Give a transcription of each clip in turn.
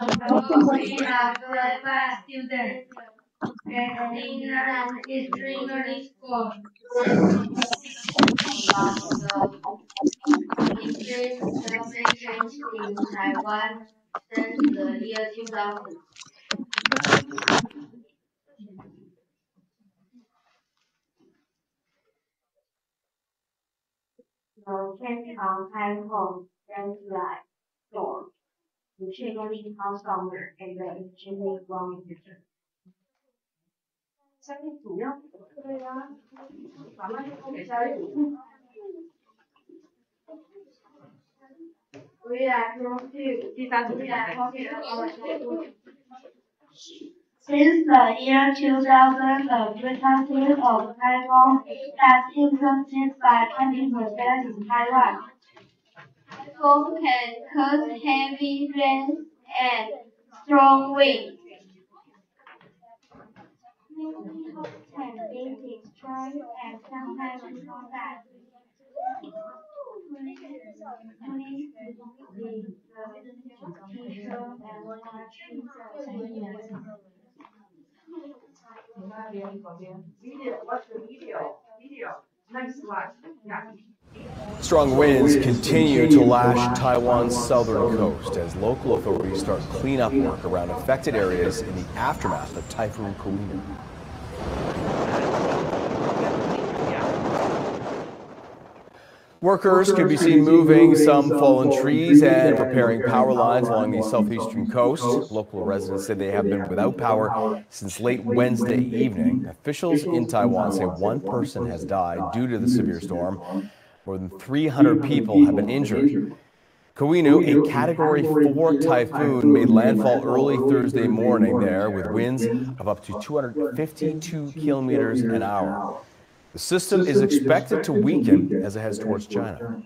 We are global students attending an extremely school. Extreme climate change in Taiwan since the year 2000. The change on typhoons, landslides, storms, extremely hot summer, and the extremely warm winter. 相信主要对呀，咱们给下一组。We are drawn to 第三组，we are talking about typhoons. Since the year 2000, the frequency of typhoons has increased by 20% in Taiwan. Typhoons can cause heavy rains and strong winds. Many homes can be destroyed and sometimes people die. Police the teacher and Strong winds continue to lash Taiwan's southern coast as local authorities start cleanup work around affected areas in the aftermath of Typhoon Kebayoran. Workers can be seen moving some fallen trees and repairing power lines along the southeastern coast. Local residents say they have been without power since late Wednesday evening. Officials in Taiwan say one person has died due to the severe storm. More than 300 people have been injured. Kebayoran, a Category 4 typhoon, made landfall early Thursday morning there with winds of up to 252 kilometers an hour. The system is expected to weaken as it heads towards China.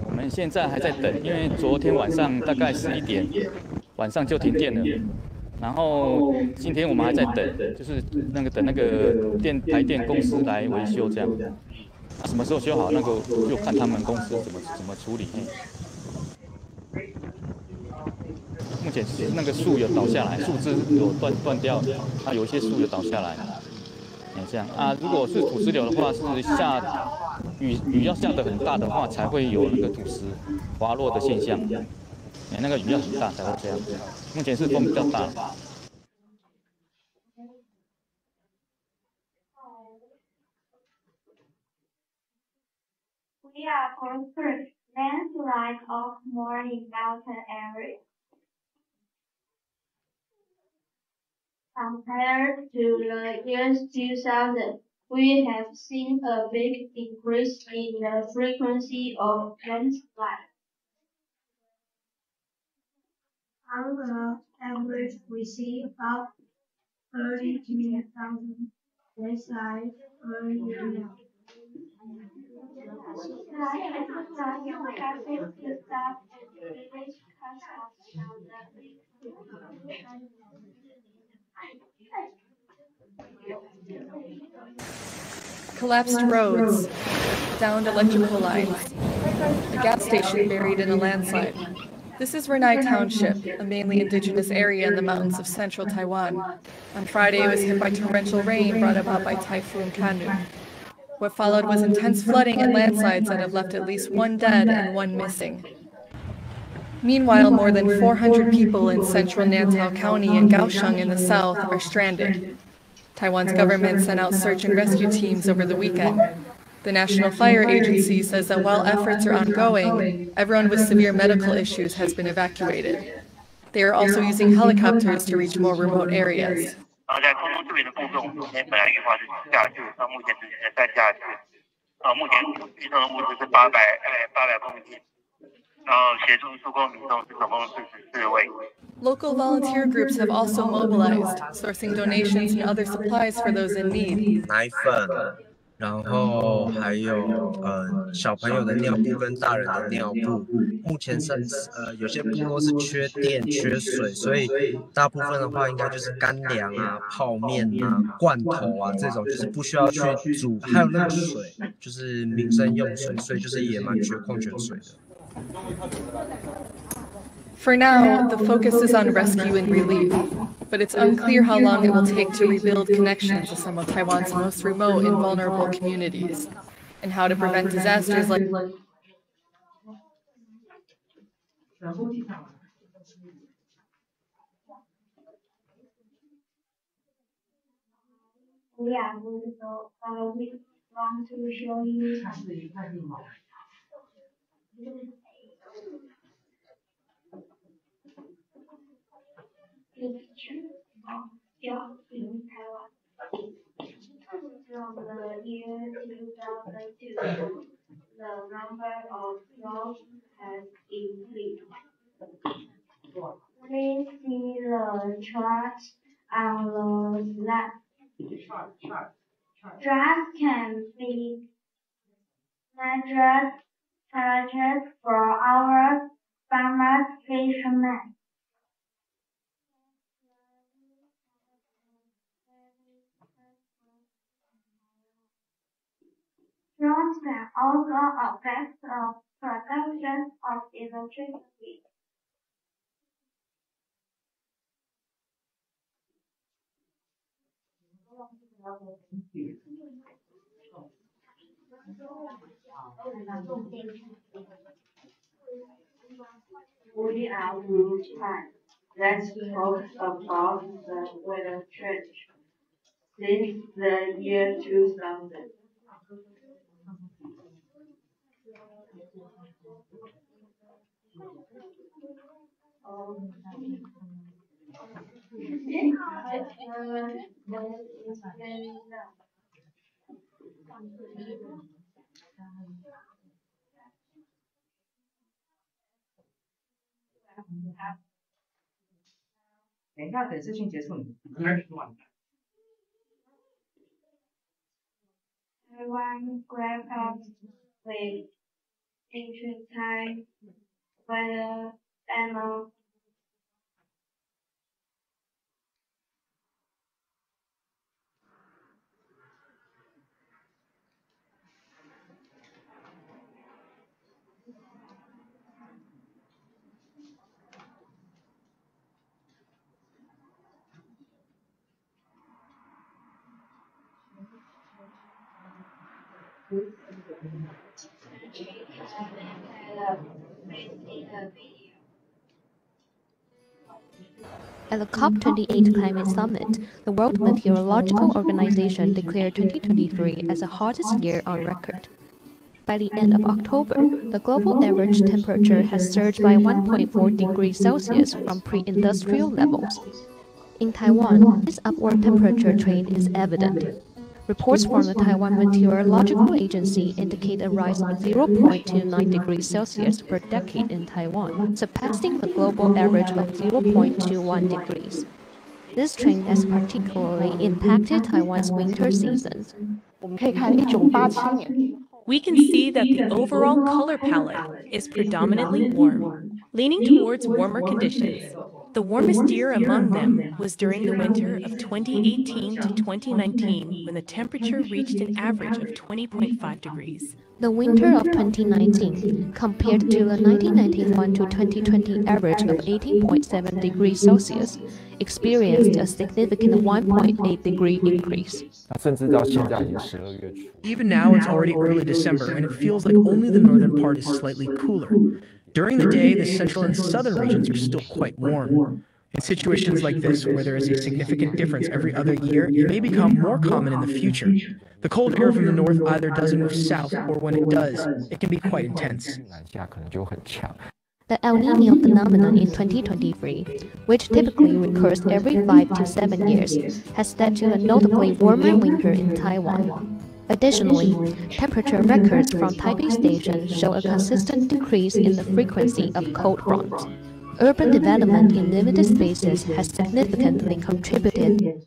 我们现在还在等，因为昨天晚上大概11点，晚上就停电了。然后今天我们还在等，就是等那个台电公司来维修这样。什么时候修好，那个就看他们公司怎么处理。目前那个树有倒下来，树枝有断掉，有一些树有倒下来。 这样啊，如果是土石流的话，是雨要下得很大的话，才会有那个土石滑落的现象。那个雨要很大才会这样。目前是风比较大。We are concerned landslides of more in mountain areas. Compared to the year 2000, we have seen a big increase in the frequency of landslides. On the average, we see about 32,000 landslides per year. Collapsed roads, downed electrical lines, a gas station buried in a landslide. This is Renai Township, a mainly indigenous area in the mountains of central Taiwan. On Friday, it was hit by torrential rain brought about by Typhoon Kanu. What followed was intense flooding and landslides that have left at least one dead and one missing. Meanwhile, more than 400 people in central Nantou County and Kaohsiung in the south are stranded. Taiwan's government sent out search and rescue teams over the weekend. The National Fire Agency says that while efforts are ongoing, everyone with severe medical issues has been evacuated. They are also using helicopters to reach more remote areas. 在空中救援的部分，我们今天本来预划是下去，到目前只是在下去。目前预测的物资是800公斤，然后协助疏控民众是总共44位。 Local volunteer groups have also mobilized, sourcing donations and other supplies for those in need. 奶粉，然后还有小朋友的尿布跟大人的尿布。目前有些部落是缺电、缺水，所以大部分的话应该就是干粮啊、泡面啊、罐头啊这种，就是不需要去煮。还有那个水，就是民生用水，所以就是也蛮缺矿泉水的。For now, the focus is on rescue and relief, but it's unclear how long it will take to rebuild connections with some of Taiwan's most remote and vulnerable communities, and how to prevent disasters like Yeah, we want to show you picture of drought in Taiwan. From the year 2002, the number of droughts has increased. Please see the chart on the left. Drought can be measured for our farmers fishermen. Drought can also affect the production of electricity. We are in time. Let's talk about the weather change since the year 2000. Taiwan graphics with ancient time weather and At the COP28 climate summit, the World Meteorological Organization declared 2023 as the hottest year on record. By the end of October, the global average temperature has surged by 1.4 degrees Celsius from pre-industrial levels. In Taiwan, this upward temperature trend is evident. Reports from the Taiwan Meteorological Agency indicate a rise of 0.29 degrees Celsius per decade in Taiwan, surpassing the global average of 0.21 degrees. This trend has particularly impacted Taiwan's winter seasons. We can see that the overall color palette is predominantly warm, leaning towards warmer conditions. The warmest year among them was during the winter of 2018 to 2019, when the temperature reached an average of 20.5 degrees. The winter of 2019, compared to the 1991 to 2020 average of 18.7 degrees Celsius, experienced a significant 1.8 degree increase. Even now, it's already early December, and it feels like only the northern part is slightly cooler. During the day, the central and southern regions are still quite warm. In situations like this, where there is a significant difference every other year, it may become more common in the future. The cold air from the north either doesn't move south, or when it does, it can be quite intense. The El Niño phenomenon in 2023, which typically recurs every 5 to 7 years, has led to a notably warmer winter in Taiwan. Additionally, temperature records from Taipei Station show a consistent decrease in the frequency of cold fronts. Urban development in limited spaces has significantly contributed.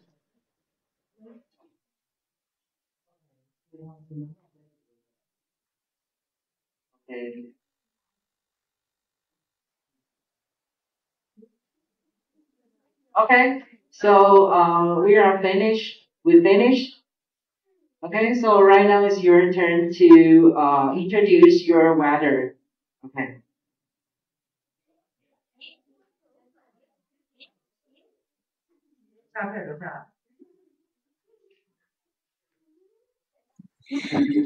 Okay, so we are finished. We finished. Okay, so right now it's your turn to introduce your weather. Okay.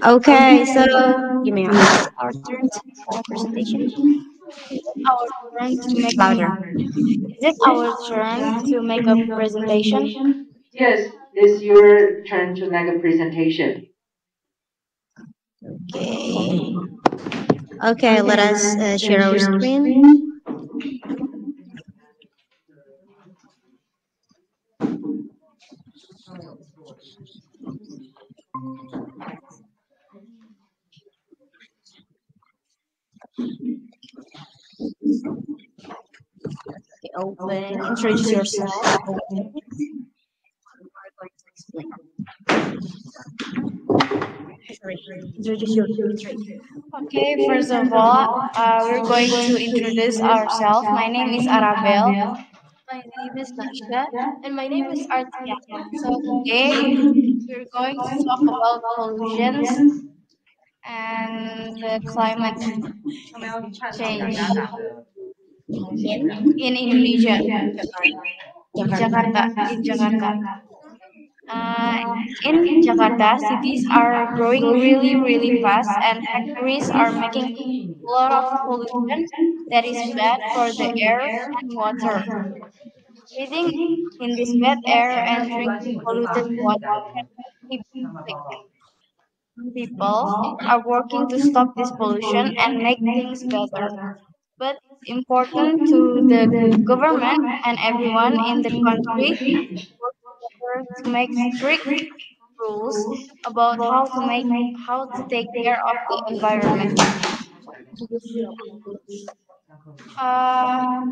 Okay, so give me our turn to make a presentation. Our turn to make louder. Is it our turn to make a presentation? Yes, it's your turn to make a presentation. Okay. Okay, let us share our screen. Okay, open. Introduce yourself. Open. Sorry. Introduce yourself. Okay, first of all, we're going to introduce ourselves. My name is Arabel. My name is Nasha. And my name is Artia. So today, we're going to talk about pollutions and the climate change in Indonesia, Jakarta, in Jakarta. Uh, in Jakarta, cities are growing really, really fast, and factories are making a lot of pollution that is bad for the air and water. Breathing in this bad air and drinking polluted water can make people sick. People are working to stop this pollution and make things better. But it's important to the government and everyone in the country work together to make strict rules about how to take care of the environment. Uh,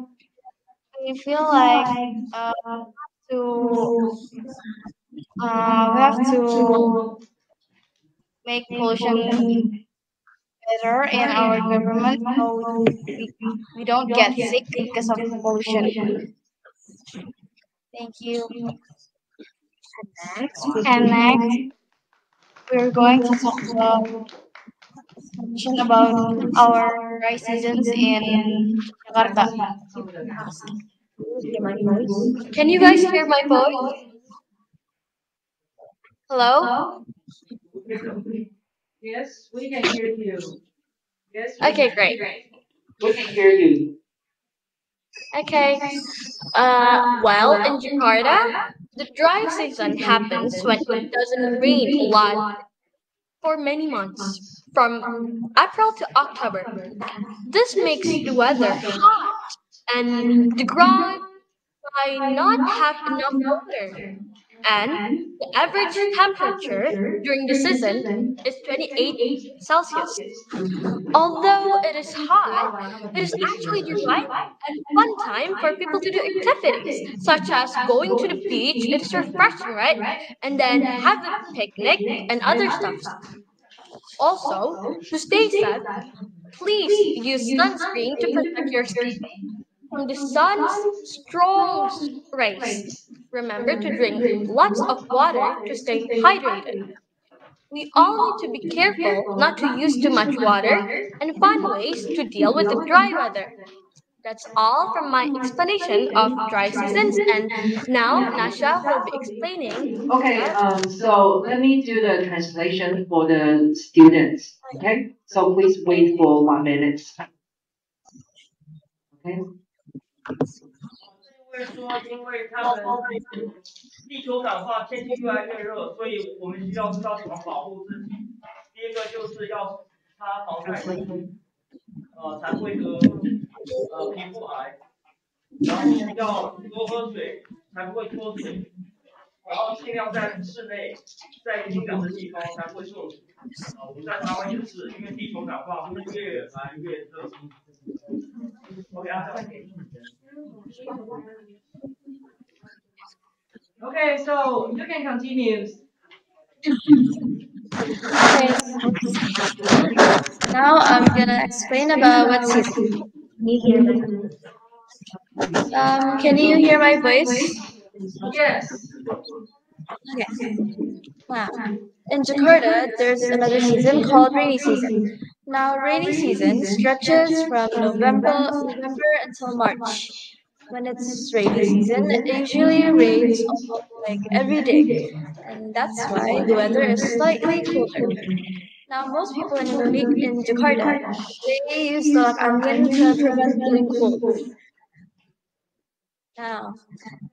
we feel like uh, to we have to make pollution better in our government so we, we don't get sick because of pollution. Thank you. And next, we're going to talk about information about our dry seasons in Jakarta. Can you guys hear my voice? Hello? Yes, we can hear you. Yes, Okay, great. we can hear you. Okay. Well, in Jakarta, the dry season happens when it doesn't rain a lot for many months, from April to October. This makes the weather hot and the ground might not have enough water. And the average temperature during the season is 28 Celsius. Although it is hot, it is actually the right and fun time for people to do activities, such as going to the beach. It is refreshing, right? And then have a picnic and other stuff. Also, to stay safe, please use sunscreen to protect your skin from the sun's strong rays. Remember to drink lots of water to stay hydrated. We all need to be careful not to use too much water and find ways to deal with the dry weather. That's all from my explanation of dry seasons, and now Nasha will be explaining. Okay, so let me do the translation for the students. Okay, so please wait for 1 minute. Okay. ，Okay, so you can continue. Okay, now I'm gonna explain about what season. Can you hear me? Can you hear my voice? Yes. Okay. Now, in Jakarta, there's another season called rainy season. Now, rainy season stretches from November until March. when it's rainy season, it usually rains like every day, and that's why the weather is slightly cooler. Now, most people in Jakarta, they use tolak angin to prevent getting cold. Now,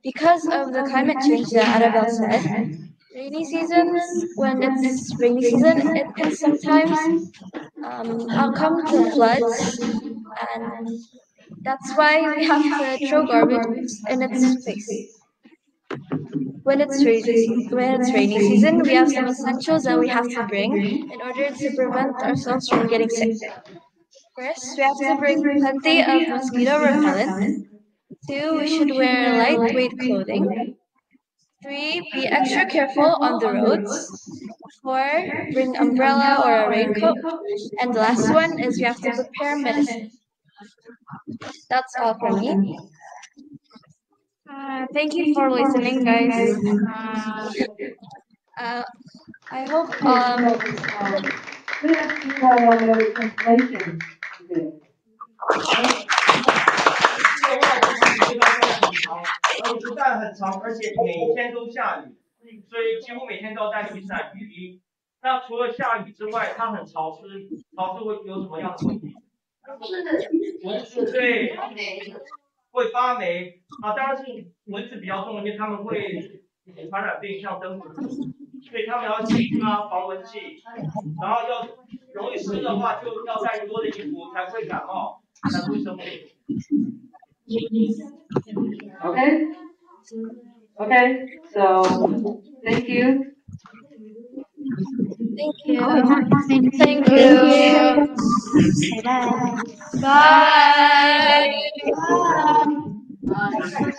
because of the climate change that Arabelle said, when it's rainy season, it can sometimes come to floods, and that's why we have to throw garbage in its place. When it's rainy season, we have some essentials that we have to bring in order to prevent ourselves from getting sick. First, we have to bring plenty of mosquito repellent. Two, we should wear lightweight clothing. Three, be extra careful on the roads. Four, bring umbrella or a raincoat. And the last one is we have to prepare medicine. That's all from me. Thank you for listening, guys. I hope translation. 这段话很长，不但很长，而且每天都下雨，所以几乎每天都要带雨伞、雨衣。那除了下雨之外，它很潮湿，潮湿会有什么样的问题？蚊子对，会发霉啊，当然是蚊子比较重，因为它们会传染病，像登革热，所以他们要擦防蚊剂，然后要容易湿的话，就要带多的衣服，才不会感冒，才不会生病。Okay? Okay, so thank you. Thank you. Thank you. Bye.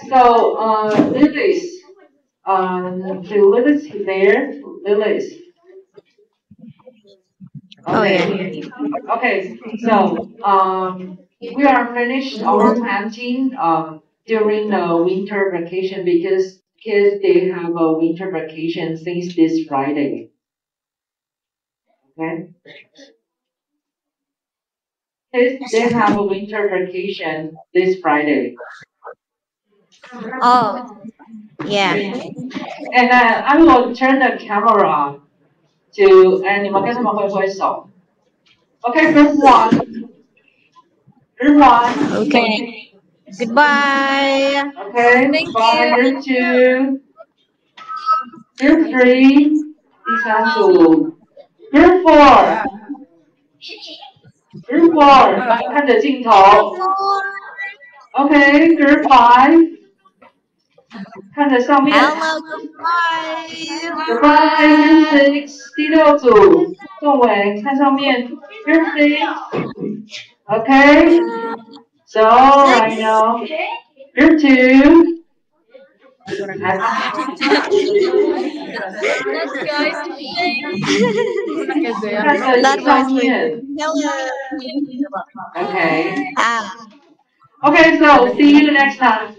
So, Lilies, the Lilies there, Lilies. Okay. Okay, so we are finished our planting during the winter vacation because kids they have a winter vacation since this Friday. Okay. Kids they have a winter vacation this Friday. Oh, yeah. And I will turn the camera to and 你们跟他们挥挥手. Okay, group one. Group one. Okay. Goodbye. Okay, bye. Group two. Group three. 第三组. Group four. Group four. 看着镜头. Okay, group five. 看着上面. Hello, goodbye. Goodbye, group six. 第六组. 仲伟看上面. Group six. Okay. So right now, group two. That was Okay. Okay, so see you next time.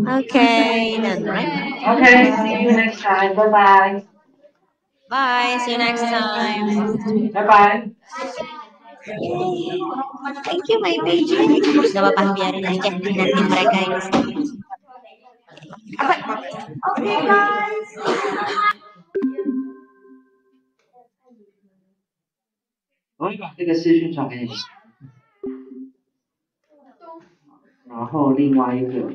Okay, then right. Okay, see you next time. Bye bye. Bye, see you next time. Bye bye. Thank you, my baby. Gak apa-apa, biarin aja. Nanti mereka ini sendiri. Okay, guys. 我会把这个视讯传给你，然后另外一个。